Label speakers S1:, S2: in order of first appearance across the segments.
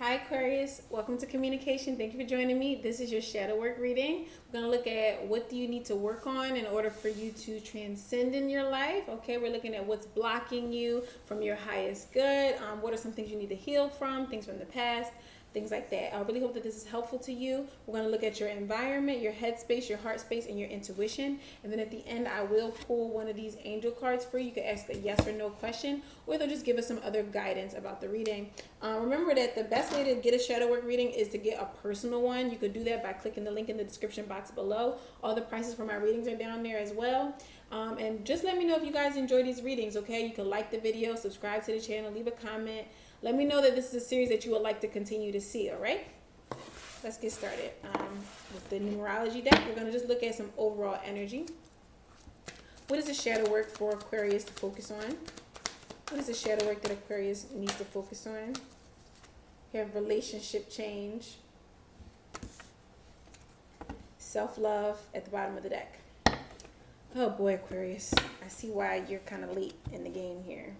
S1: Hi Aquarius, welcome to Kaminacation. Thank you for joining me. This is your shadow work reading. We're going to look at what do you need to work on in order for you to transcend in your life. Okay, we're looking at what's blocking you from your highest good. What are some things you need to heal from, things from the past, things like that. I really hope that this is helpful to you. We're going to look at your environment, your head space, your heart space, and your intuition. And then at the end, I will pull one of these angel cards for you. You can ask a yes or no question, or they'll just give us some other guidance about the reading. Remember that the best way to get a shadow work reading is to get a personal one. You could do that by clicking the link in the description box below. All the prices for my readings are down there as well. And just let me know if you guys enjoy these readings, okay? You can like the video, subscribe to the channel, leave a comment. Let me know that this is a series that you would like to continue to see, all right? Let's get started. With the numerology deck, we're going to just look at some overall energy. What is the shadow work for Aquarius to focus on? What is the shadow work that Aquarius needs to focus on? We have relationship change, self-love at the bottom of the deck. Oh boy, Aquarius, I see why you're kind of late in the game here.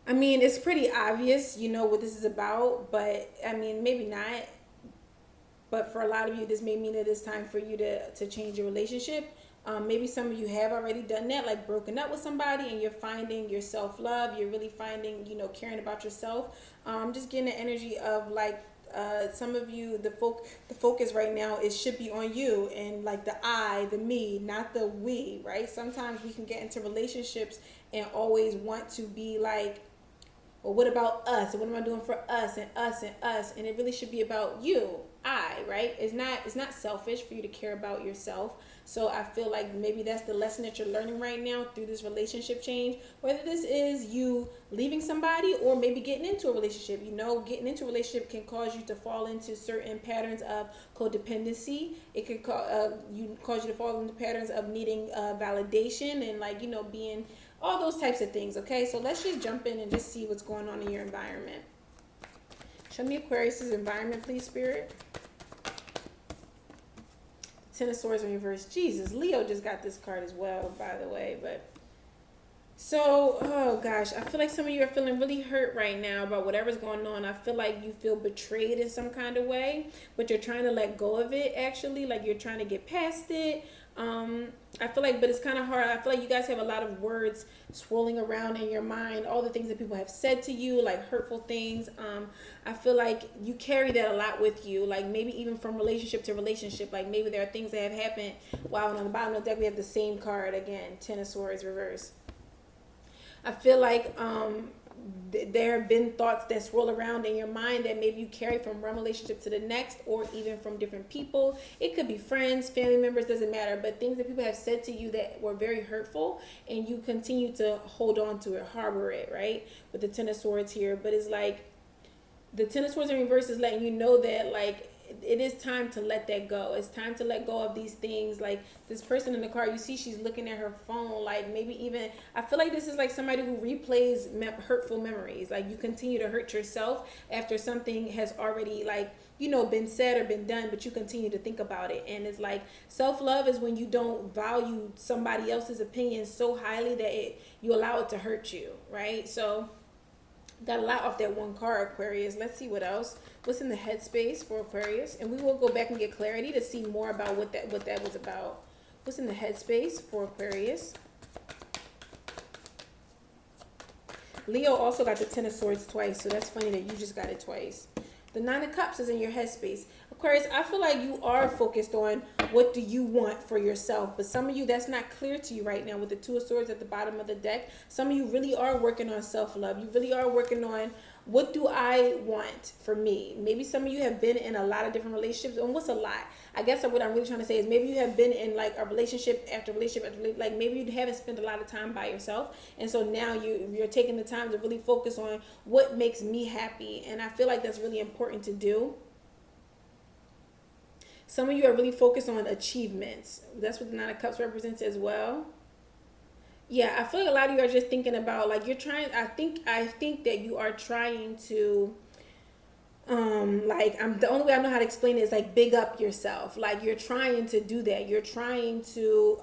S1: I mean, it's pretty obvious, you know what this is about, but I mean, maybe not. But for a lot of you, this may mean that it's time for you to change your relationship. Maybe some of you have already done that, like broken up with somebody, and you're finding your self-love. You're really finding, you know, caring about yourself. Just getting the energy of like some of you, the focus right now should be on you and like the I, the me, not the we, right? Sometimes we can get into relationships and always want to be like, well, what about us? And what am I doing for us and us and us? And it really should be about you, I, right? It's not selfish for you to care about yourself. So I feel like maybe that's the lesson that you're learning right now through this relationship change. Whether this is you leaving somebody or maybe getting into a relationship. You know, getting into a relationship can cause you to fall into certain patterns of codependency. It could cause you to fall into patterns of needing validation and like, you know, being all those types of things. Okay, so let's just jump in and just see what's going on in your environment. Show me Aquarius's environment, please, Spirit. Ten of Swords in reverse. Jesus, Leo just got this card as well, by the way. But so, oh gosh, I feel like some of you are feeling really hurt right now about whatever's going on. I feel like you feel betrayed in some kind of way, but you're trying to let go of it, actually. Like you're trying to get past it. I feel like, but it's kind of hard. I feel like you guys have a lot of words swirling around in your mind, all the things that people have said to you, like hurtful things. I feel like you carry that a lot with you, like maybe even from relationship to relationship. Like maybe there are things that have happened. Wow, on the bottom of the deck we have the same card again, Ten of Swords reverse. I feel like there have been thoughts that swirl around in your mind that maybe you carry from one relationship to the next, or even from different people. It could be friends, family members, doesn't matter, but things that people have said to you that were very hurtful, and you continue to hold on to it, harbor it, right? With the Ten of Swords here. But it's like the Ten of Swords in reverse is letting you know that like it is time to let that go. It's time to let go of these things. Like this person in the car, you see she's looking at her phone, like maybe even, I feel like this is like somebody who replays hurtful memories. Like you continue to hurt yourself after something has already like, you know, been said or been done, but you continue to think about it. And it's like self-love is when you don't value somebody else's opinion so highly that you allow it to hurt you, right? So got a lot off that one card, Aquarius. Let's see what else. What's in the headspace for Aquarius? And we will go back and get clarity to see more about what that was about. What's in the headspace for Aquarius? Leo also got the Ten of Swords twice, so that's funny that you just got it twice. The Nine of Cups is in your headspace. Aquarius, I feel like you are focused on what do you want for yourself. But some of you, that's not clear to you right now with the Two of Swords at the bottom of the deck. Some of you really are working on self-love. You really are working on what do I want for me. Maybe some of you have been in a lot of different relationships. And what's a lot? I guess what I'm really trying to say is maybe you have been in like a relationship after relationship after relationship. Like maybe you haven't spent a lot of time by yourself. And so now you're taking the time to really focus on what makes me happy. And I feel like that's really important to do. Some of you are really focused on achievements. That's what the Nine of Cups represents as well. Yeah, I feel like a lot of you are just thinking about like you're trying. I think that you are trying to Like, I'm the only way I know how to explain it is like big up yourself. Like, you're trying to do that. You're trying to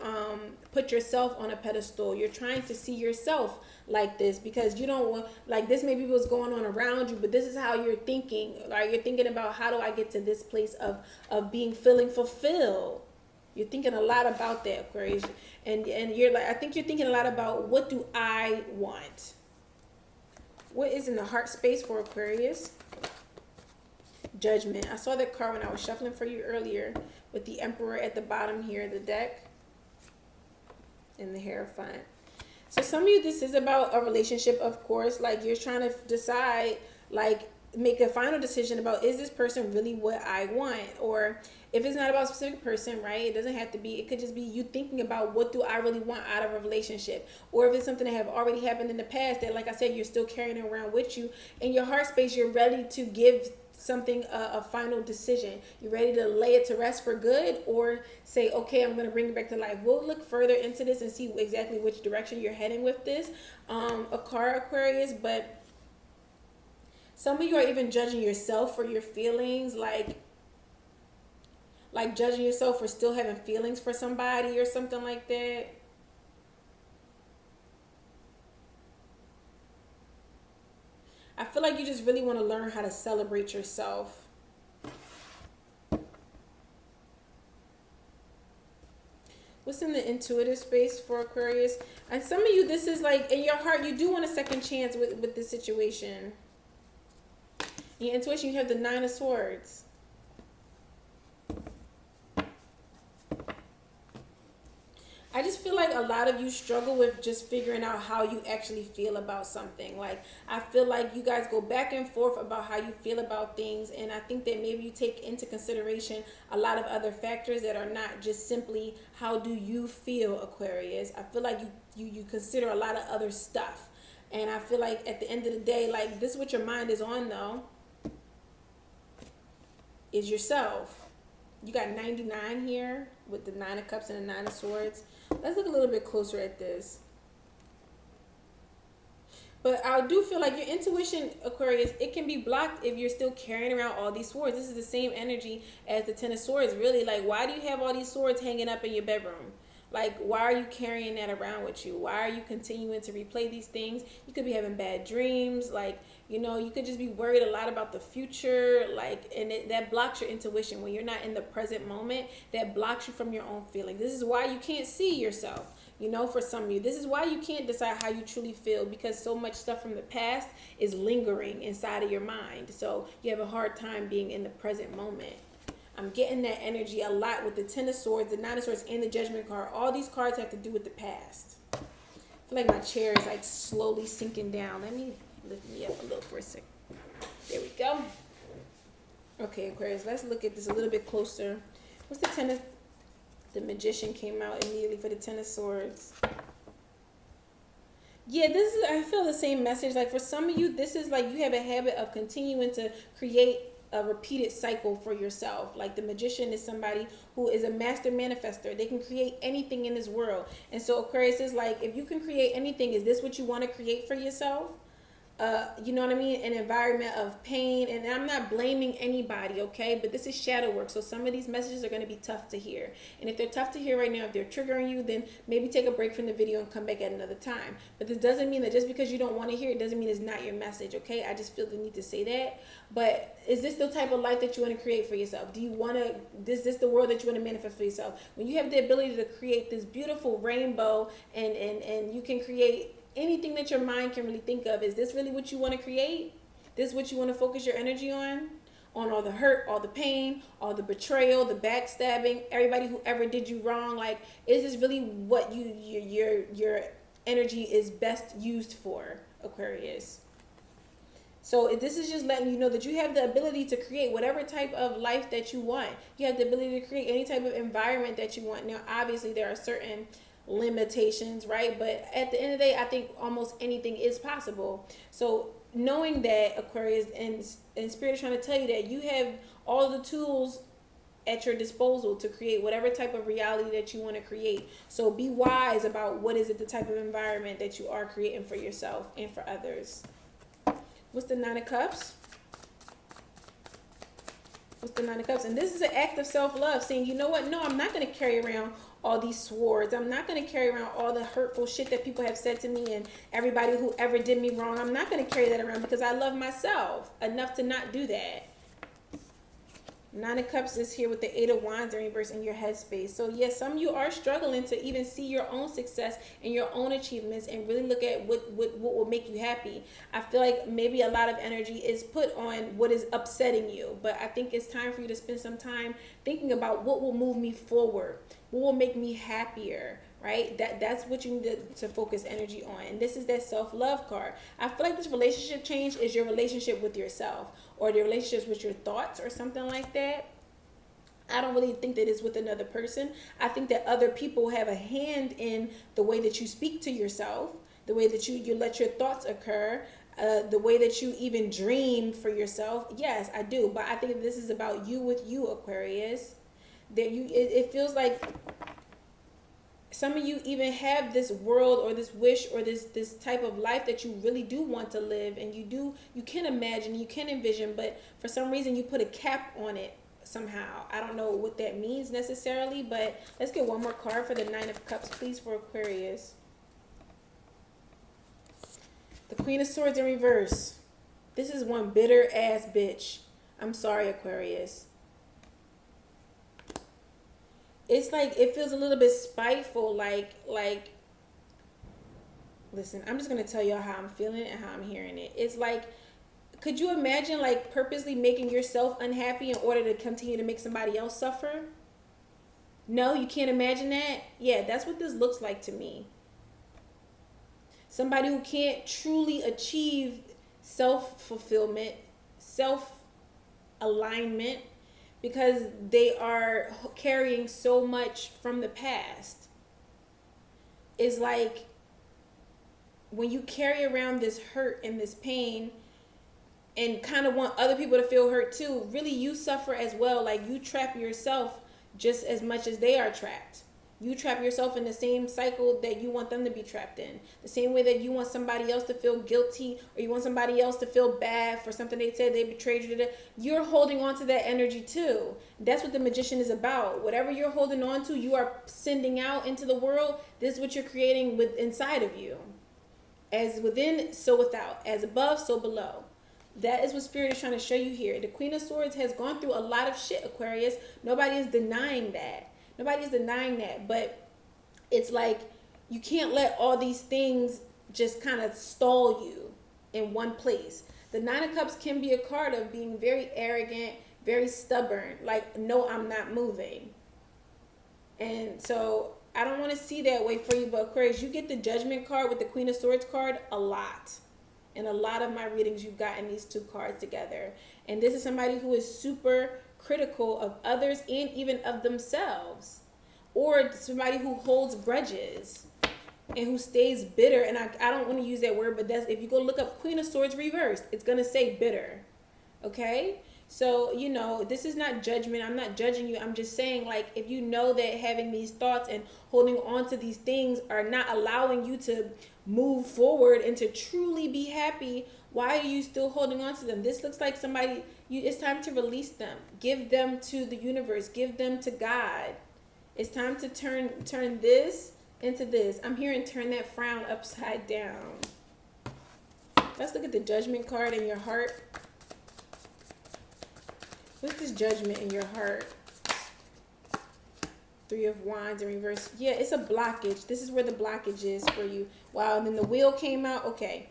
S1: put yourself on a pedestal. You're trying to see yourself like this, because you don't want, like, this may be what's going on around you, but this is how you're thinking. Like, you're thinking about, how do I get to this place of feeling fulfilled. You're thinking a lot about that, Aquarius, and you're like, I think you're thinking a lot about, what do I want? What is in the heart space for Aquarius? Judgment. I saw that card when I was shuffling for you earlier, with the Emperor at the bottom here of the deck and the Hierophant. So some of you, this is about a relationship, of course. Like, you're trying to decide, like, make a final decision about, is this person really what I want? Or if it's not about a specific person, right? It doesn't have to be. It could just be you thinking about, what do I really want out of a relationship? Or if it's something that have already happened in the past that, like I said, you're still carrying it around with you. In your heart space, you're ready to give something a final decision. You're ready to lay it to rest for good, or say, okay, I'm going to bring it back to life. We'll look further into this and see exactly which direction you're heading with this, Aquarius. But some of you are even judging yourself for your feelings, like judging yourself for still having feelings for somebody or something like that. I feel like you just really want to learn how to celebrate yourself. What's in the intuitive space for Aquarius? And some of you, this is like, in your heart, you do want a second chance with this situation. In your intuition, you have the Nine of Swords. I just feel like a lot of you struggle with just figuring out how you actually feel about something. Like, I feel like you guys go back and forth about how you feel about things, and I think that maybe you take into consideration a lot of other factors that are not just simply, how do you feel, Aquarius? I feel like you consider a lot of other stuff. And I feel like at the end of the day, like, this is what your mind is on, though, is yourself. You got 99 here with the Nine of Cups and the Nine of Swords. Let's look a little bit closer at this. But I do feel like your intuition, Aquarius, it can be blocked if you're still carrying around all these swords. This is the same energy as the Ten of Swords, really. Like, why do you have all these swords hanging up in your bedroom? Like, why are you carrying that around with you? Why are you continuing to replay these things? You could be having bad dreams. Like, you could just be worried a lot about the future. Like, and that blocks your intuition. When you're not in the present moment, that blocks you from your own feelings. This is why you can't see yourself. For some of you, this is why you can't decide how you truly feel, because so much stuff from the past is lingering inside of your mind. So you have a hard time being in the present moment. I'm getting that energy a lot with the Ten of Swords, the Nine of Swords, and the Judgment card. All these cards have to do with the past. I feel like my chair is like slowly sinking down. Let me lift me up a little for a second. There we go. Okay, Aquarius, let's look at this a little bit closer. What's the Ten of... The Magician came out immediately for the Ten of Swords. Yeah, I feel the same message. Like, for some of you, this is like you have a habit of continuing to create a repeated cycle for yourself. Like, the Magician is somebody who is a master manifester. They can create anything in this world. And so Aquarius is like, if you can create anything, is this what you want to create for yourself? You know what I mean? An environment of pain. And I'm not blaming anybody, okay? But this is shadow work. So some of these messages are going to be tough to hear. And if they're tough to hear right now, if they're triggering you, then maybe take a break from the video and come back at another time. But this doesn't mean that just because you don't want to hear it doesn't mean it's not your message, okay? I just feel the need to say that. But is this the type of life that you want to create for yourself? Do you want to, is this the world that you want to manifest for yourself? When you have the ability to create this beautiful rainbow and you can create anything that your mind can really think of, is this really what you want to create? This is what you want to focus your energy on all the hurt, all the pain, all the betrayal, the backstabbing, everybody who ever did you wrong? Like, is this really what your energy is best used for, Aquarius? So this is just letting you know that you have the ability to create whatever type of life that you want. You have the ability to create any type of environment that you want. Now, obviously, there are certain limitations, right? But at the end of the day, I think almost anything is possible. So knowing that, Aquarius, and Spirit is trying to tell you that you have all the tools at your disposal to create whatever type of reality that you want to create. So be wise about what is it, the type of environment that you are creating for yourself and for others. What's the Nine of Cups? What's the Nine of Cups? And this is an act of self-love, saying, you know what? No, I'm not going to carry around all these swords. I'm not going to carry around all the hurtful shit that people have said to me and everybody who ever did me wrong. I'm not going to carry that around because I love myself enough to not do that. Nine of Cups is here with the Eight of Wands in reverse in your headspace. So yes, some of you are struggling to even see your own success and your own achievements and really look at what will make you happy. I feel like maybe a lot of energy is put on what is upsetting you, but I think it's time for you to spend some time thinking about what will move me forward, what will make me happier, right? That's what you need to focus energy on. And this is that self-love card. I feel like this relationship change is your relationship with yourself or the relationships with your thoughts or something like that. I don't really think that it's with another person. I think that other people have a hand in the way that you speak to yourself, the way that you let your thoughts occur, the way that you even dream for yourself. Yes, I do. But I think this is about you with you, Aquarius. That it feels like some of you even have this world or this wish or this type of life that you really do want to live, and you can imagine, you can envision, but for some reason you put a cap on it somehow. I don't know what that means necessarily, but let's get one more card for the Nine of Cups, please, for Aquarius. The Queen of Swords in reverse. This is one bitter ass bitch. I'm sorry, Aquarius. It's like, it feels a little bit spiteful, like, listen, I'm just going to tell y'all how I'm feeling it and how I'm hearing it. It's like, could you imagine, like, purposely making yourself unhappy in order to continue to make somebody else suffer? No, you can't imagine that? Yeah, that's what this looks like to me. Somebody who can't truly achieve self-fulfillment, self-alignment, because they are carrying so much from the past. It's like when you carry around this hurt and this pain and kind of want other people to feel hurt too, really you suffer as well. Like, you trap yourself just as much as they are trapped. You trap yourself in the same cycle that you want them to be trapped in. The same way that you want somebody else to feel guilty, or you want somebody else to feel bad for something they said, they betrayed you. You're holding on to that energy too. That's what the Magician is about. Whatever you're holding on to, you are sending out into the world. This is what you're creating with inside of you. As within, so without. As above, so below. That is what Spirit is trying to show you here. The Queen of Swords has gone through a lot of shit, Aquarius. Nobody is denying that. Nobody's denying that, but it's like you can't let all these things just kind of stall you in one place. The Nine of Cups can be a card of being very arrogant, very stubborn, like, no, I'm not moving. And so I don't want to see that way for you, but Aquarius, you get the Judgment card with the Queen of Swords card a lot. In a lot of my readings, you've gotten these two cards together. And this is somebody who is super critical of others and even of themselves, or somebody who holds grudges and who stays bitter. And I don't want to use that word, but that's, if you go look up Queen of Swords reversed, it's going to say bitter. Okay, so you know, this is not judgment. I'm not judging you. I'm just saying, like, if you know that having these thoughts and holding on to these things are not allowing you to move forward and to truly be happy, why are you still holding on to them? This looks like somebody, it's time to release them. Give them to the universe. Give them to God. It's time to turn this into this. I'm hearing turn that frown upside down. Let's look at the Judgment card in your heart. What's this Judgment in your heart? Three of Wands in reverse. Yeah, it's a blockage. This is where the blockage is for you. Wow, and then the Wheel came out. Okay.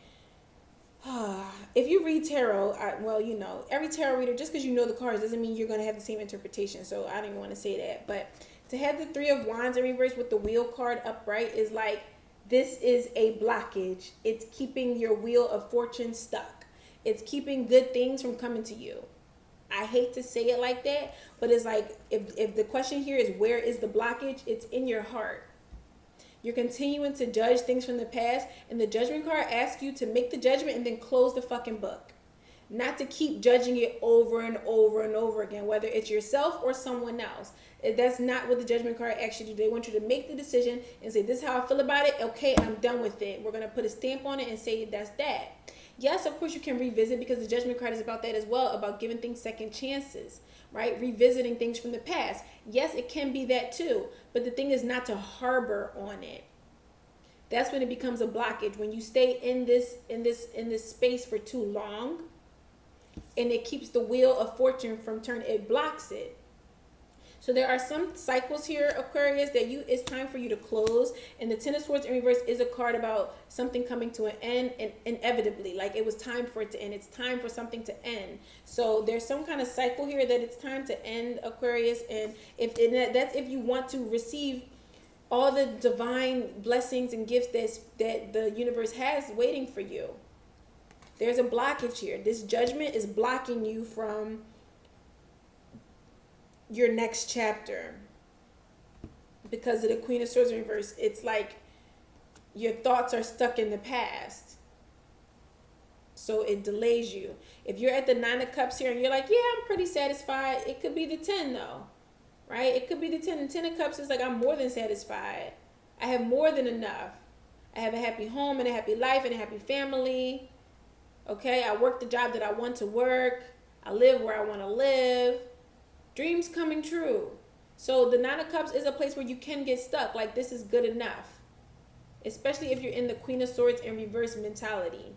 S1: If you read tarot, well, you know, every tarot reader, just because you know the cards doesn't mean you're going to have the same interpretation. So I don't even want to say that. But to have the Three of Wands in reverse with the Wheel card upright is like, this is a blockage. It's keeping your Wheel of Fortune stuck. It's keeping good things from coming to you. I hate to say it like that, but it's like, if the question here is where is the blockage, it's in your heart. You're continuing to judge things from the past, and the Judgment card asks you to make the judgment and then close the fucking book. Not to keep judging it over and over and over again, whether it's yourself or someone else. That's not what the Judgment card asks you to do. They want you to make the decision and say, this is how I feel about it. Okay, I'm done with it. We're going to put a stamp on it and say that's that. Yes, of course you can revisit, because the Judgment card is about that as well, about giving things second chances, right? Revisiting things from the past. Yes, it can be that too, but the thing is not to harbor on it. That's when it becomes a blockage. When you stay in this space for too long, and it keeps the wheel of fortune from turning, it blocks it. So there are some cycles here, Aquarius, that it's time for you to close. And the Ten of Swords in reverse is a card about something coming to an end, and inevitably, like it was time for it to end. It's time for something to end. So there's some kind of cycle here that it's time to end, Aquarius. And that's if you want to receive all the divine blessings and gifts that the universe has waiting for you. There's a blockage here. This Judgment is blocking you from your next chapter because of the Queen of Swords in reverse. It's like your thoughts are stuck in the past, so it delays you. If you're at the Nine of Cups here and you're like, yeah, I'm pretty satisfied, it could be the 10 though, right? It could be the 10. And 10 of Cups is like, I'm more than satisfied. I have more than enough. I have a happy home and a happy life and a happy family. Okay, I work the job that I want to work. I live where I want to live. Dreams coming true. So the Nine of Cups is a place where you can get stuck. Like, this is good enough. Especially if you're in the Queen of Swords in reverse mentality.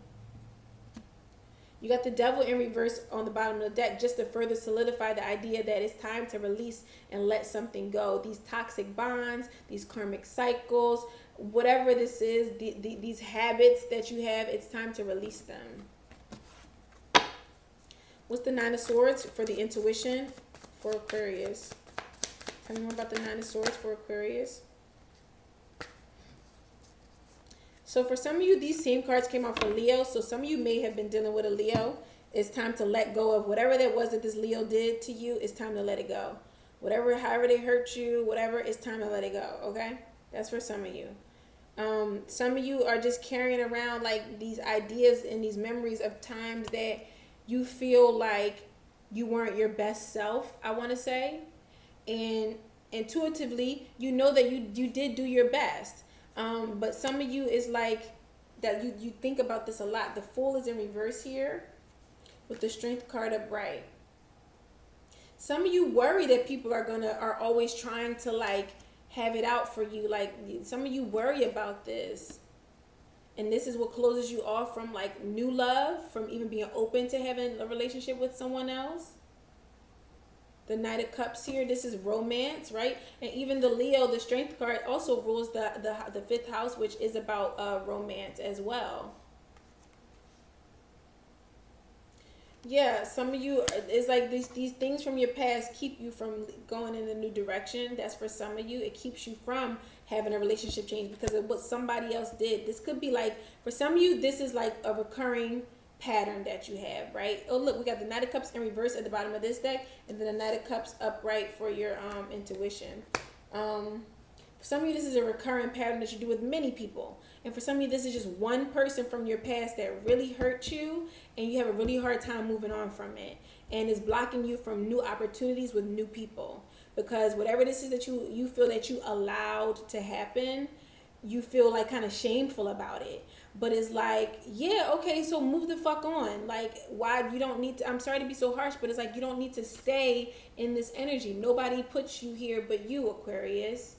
S1: You got the Devil in reverse on the bottom of the deck, just to further solidify the idea that it's time to release and let something go. These toxic bonds, these karmic cycles, whatever this is, these habits that you have, it's time to release them. What's the Nine of Swords for the intuition for Aquarius? Tell me more about the Nine of Swords for Aquarius. So for some of you, these same cards came out for Leo. So some of you may have been dealing with a Leo. It's time to let go of whatever that was that this Leo did to you. It's time to let it go. Whatever, however they hurt you, whatever, it's time to let it go. Okay? That's for some of you. Some of you are just carrying around like these ideas and these memories of times that you feel like you weren't your best self, I want to say. And intuitively, you know that you did do your best. But some of you is like that you think about this a lot. The Fool is in reverse here with the Strength card upright. Some of you worry that people are always trying to like have it out for you. Like, some of you worry about this. And this is what closes you off from like new love, from even being open to having a relationship with someone else. The Knight of Cups here, this is romance, right? And even the Leo, the Strength card, also rules the fifth house, which is about romance as well. Yeah, some of you, it's like these things from your past keep you from going in a new direction. That's for some of you. It keeps you from having a relationship change because of what somebody else did. This could be like, for some of you, this is like a recurring pattern that you have, right? Oh, look, we got the Knight of Cups in reverse at the bottom of this deck, and then the Knight of Cups upright for your intuition. For some of you, this is a recurring pattern that you do with many people. And for some of you, this is just one person from your past that really hurt you, and you have a really hard time moving on from it. And it's blocking you from new opportunities with new people. Because whatever this is that you feel that you allowed to happen, you feel like kind of shameful about it. But it's like, yeah, okay, so move the fuck on. Like, why you don't need to, I'm sorry to be so harsh, but it's like you don't need to stay in this energy. Nobody puts you here but you, Aquarius.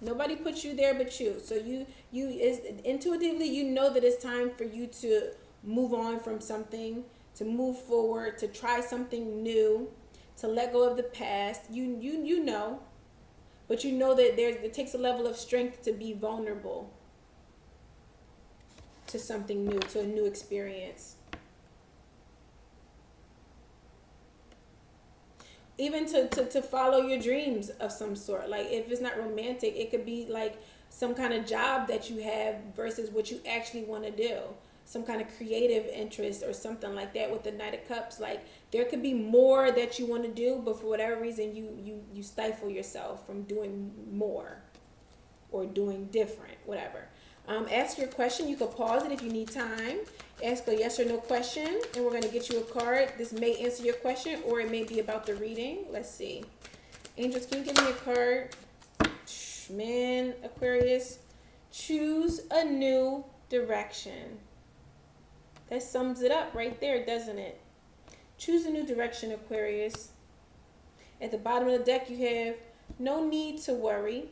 S1: Nobody puts you there but you. So you is intuitively, you know that it's time for you to move on from something, to move forward, to try something new, to let go of the past. You know, but you know that it takes a level of strength to be vulnerable to something new, to a new experience. Even to follow your dreams of some sort. Like, if it's not romantic, it could be like some kind of job that you have versus what you actually want to do. Some kind of creative interest or something like that with the Knight of Cups. Like, there could be more that you want to do, but for whatever reason, you stifle yourself from doing more or doing different, whatever. Ask your question. You can pause it if you need time. Ask a yes or no question, and we're going to get you a card. This may answer your question, or it may be about the reading. Let's see. Angels, can you give me a card? Man, Aquarius, choose a new direction. That sums it up right there, doesn't it? Choose a new direction, Aquarius. At the bottom of the deck, you have no need to worry.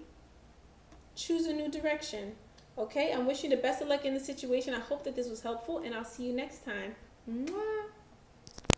S1: Choose a new direction. Okay, I'm wishing you the best of luck in the situation. I hope that this was helpful, and I'll see you next time. Mwah.